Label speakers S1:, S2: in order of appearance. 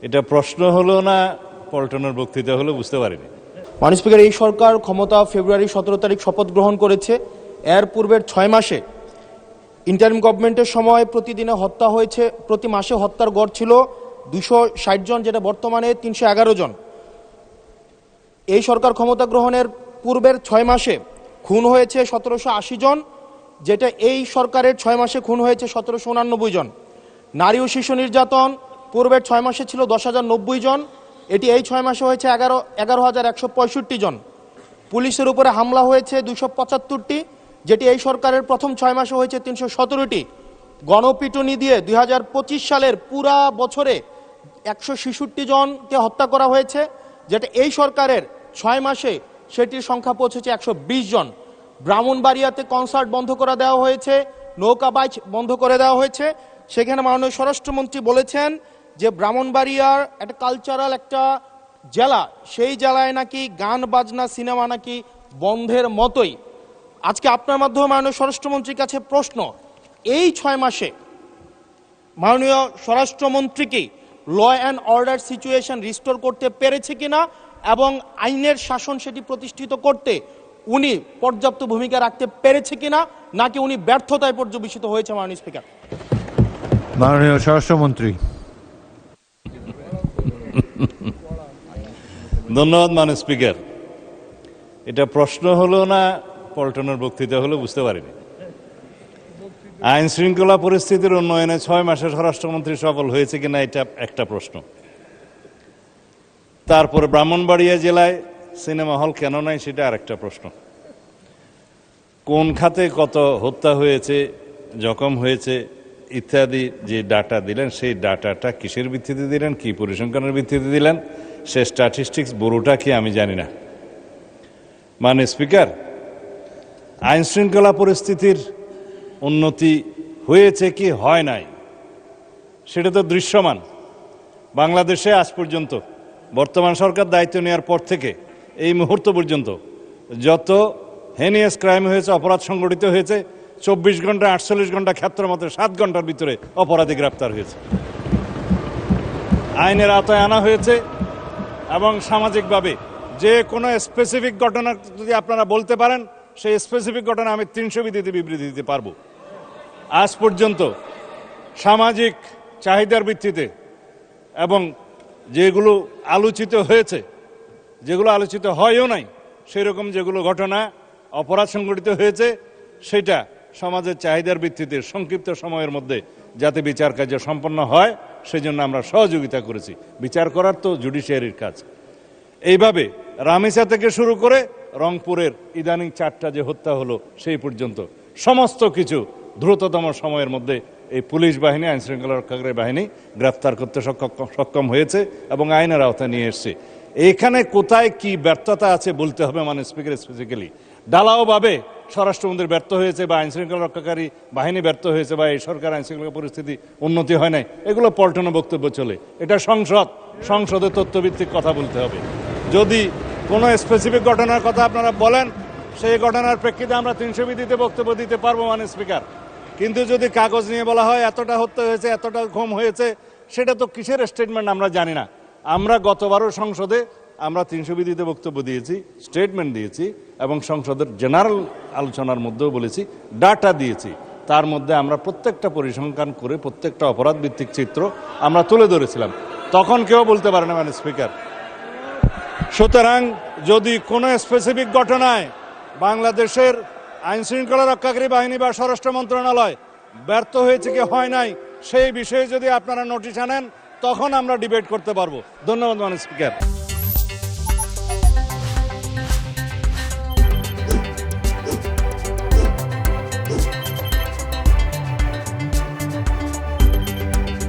S1: এটা প্রশ্ন হলো না পল্টনের বক্তৃতা হলো বুঝতে পারিনি।
S2: মাননীয় স্পিকার, এই সরকার ক্ষমতা ফেব্রুয়ারি 17 তারিখ শপথ গ্রহণ করেছে। এর পূর্বের 6 মাসে ইন্টারিম গভর্নমেন্টের সময় প্রতিদিনে হত্যা হয়েছে, প্রতি মাসে হত্যার গড় ছিল 260 জন, যেটা বর্তমানে 311 জন। এই সরকার ক্ষমতা গ্রহণের পূর্বের 6 মাসে খুন হয়েছে 1780 জন, যেটা এই সরকারের 6 মাসে খুন হয়েছে 1789 জন। নারী ও শিশু নির্যাতন পূর্বের 6 মাসে ছিল 10,090 জন, এটি এই 6 মাসে হয়েছে 11,165 জন। পুলিশের উপরে হামলা হয়েছে 275টি, যেটি এই সরকারের প্রথম 6 মাসে হয়েছে 317টি। গণপিটুনি দিয়ে 2025 সালের পুরা বছরে 166 জনকে হত্যা করা হয়েছে, যেটা এই সরকারের 6 মাসে সেটির সংখ্যা পৌঁছেছে 120 জন। ব্রাহ্মণবাড়িয়াতে কনসার্ট বন্ধ করে দেওয়া হয়েছে, নৌকাবাইচ বন্ধ করে দেওয়া হয়েছে। সেখানে মাননীয় স্বরাষ্ট্রমন্ত্রী বলেছেন যে ব্রাহ্মণবাড়িয়ার একটা কালচারাল একটা জেলা, সেই জেলায় নাকি গান বাজনা সিনেমা নাকি বন্ধের মতোই। আজকে আপনার মাধ্যমে মাননীয় স্বরাষ্ট্রমন্ত্রীর কাছে প্রশ্ন, এই 6 মাসে মাননীয় স্বরাষ্ট্রমন্ত্রী law and order situation restore করতে পেরেছে কিনা এবং আইনের শাসন সেটি প্রতিষ্ঠিত করতে উনি পর্যাপ্ত ভূমিকা রাখতে পেরেছে কিনা, নাকি উনি ব্যর্থতায় পর্যবেসিত হয়েছে? মাননীয় স্পিকার।
S3: মাননীয় স্বরাষ্ট্রমন্ত্রী।
S1: ধন্যবাদ মাননীয় স্পিকার। এটা প্রশ্ন হলো না পল্টনের বক্তৃতা হলো বুঝতে পারিনি। আইন শৃঙ্খলা পরিস্থিতির উন্নয়নে 6 মাসে স্বরাষ্ট্রমন্ত্রী সফল হয়েছে কিনা এটা একটা প্রশ্ন। তারপরে ব্রাহ্মণবাড়িয়া জেলায় সিনেমা হল কেন নাই সেটা আরেকটা প্রশ্ন। কোন খাতে কত হত্যা হয়েছে, জখম হয়েছে ইত্যাদি যে ডাটা দিলেন, সেই ডাটাটা কিসের ভিত্তিতে দিলেন, কি পরিসংখ্যানের ভিত্তিতে দিলেন, সে স্ট্যাটিস্টিক্স বড়টা কি আমি জানি না। মাননীয় স্পিকার, আইন শৃঙ্খলা পরিস্থিতির উন্নতি হয়েছে কি হয় নাই সেটা তো দৃশ্যমান। বাংলাদেশে আজ পর্যন্ত বর্তমান সরকার দায়িত্ব নেওয়ার পর থেকে এই মুহূর্ত পর্যন্ত যত হেনিয়াস ক্রাইম হয়েছে, অপরাধ সংগঠিত হয়েছে, 24 ঘন্টা 48 ঘন্টা ক্ষেত্রমতে 7 ঘন্টার ভিতরে অপরাধী গ্রেপ্তার হয়েছে, আইনের আওতায় আনা হয়েছে। এবং সামাজিকভাবে যে কোনো স্পেসিফিক ঘটনা যদি আপনারা বলতে পারেন, সেই স্পেসিফিক ঘটনা আমি 300 বিধিতে বিবৃতি দিতে পারবো। আজ পর্যন্ত সামাজিক চাহিদার ভিত্তিতে এবং যেগুলো আলোচিত হয়েছে, যেগুলো আলোচিত হয়ও নাই, সেরকম যেগুলো ঘটনা অপরাধ সংগঠিত হয়েছে, সেটা সমাজের চাহিদার ভিত্তিতে সংক্ষিপ্ত সময়ের মধ্যে যাতে বিচার কার্য সম্পন্ন হয় সেই জন্য আমরা সহযোগিতা করেছি। বিচার করার তো জুডিশিয়ারির কাজ। এইভাবে রামেসা থেকে শুরু করে রংপুরের ইদানিং 4টা যে হত্যা হলো সেই পর্যন্ত সমস্ত কিছু দ্রুততম সময়ের মধ্যে এই পুলিশ বাহিনী, আইন শৃঙ্খলা রক্ষাকারী বাহিনী গ্রেফতার করতে সক্ষম হয়েছে এবং আইনের আওতায় নিয়ে এসছে। এইখানে কোথায় কি ব্যর্থতা আছে বলতে হবে মাননীয় স্পিকার। স্পেসিফিক্যালি ঢালাওভাবে স্বরাষ্ট্রমন্ত্রী ব্যর্থ হয়েছে বা আইন শৃঙ্খলা রক্ষাকারী বাহিনী ব্যর্থ হয়েছে বা এই সরকার আইন শৃঙ্খলা পরিস্থিতি উন্নতি হয় নাই, এগুলো পল্টনে বক্তব্য চলে। এটা সংসদে তথ্যভিত্তিক কথা বলতে হবে। যদি কোনো স্পেসিফিক ঘটনার কথা আপনারা বলেন, সেই ঘটনার প্রেক্ষিতে আমরা 300 বিধিতে বক্তব্য দিতে পারবো মাননীয় স্পিকার। কিন্তু যদি কাগজ নিয়ে বলা হয় এতটা হত্যা হয়েছে, এতটা ঘুম হয়েছে, সেটা তো কিসের স্টেটমেন্ট আমরা জানি না। আমরা গতবারও সংসদে আমরা 300 বিধিতে বক্তব্য দিয়েছি, স্টেটমেন্ট দিয়েছি এবং সংসদের জেনারেল আলোচনার মধ্যেও বলেছি, ডাটা দিয়েছি। তার মধ্যে আমরা প্রত্যেকটা পরিসংখ্যান করে প্রত্যেকটা অপরাধ ভিত্তিক চিত্র আমরা তুলে ধরেছিলাম। তখন কেউ বলতে পারে না মাননীয় স্পিকার। সুতরাং যদি কোনো স্পেসিফিক ঘটনায় বাংলাদেশের আইন শৃঙ্খলা রক্ষাকারী বাহিনী বা স্বরাষ্ট্র মন্ত্রণালয় ব্যর্থ হয়েছে কি হয় নাই, সেই বিষয়ে যদি আপনারা নোটিশ আনেন, তখন আমরা ডিবেট করতে পারবো। ধন্যবাদ মাননীয় স্পিকার।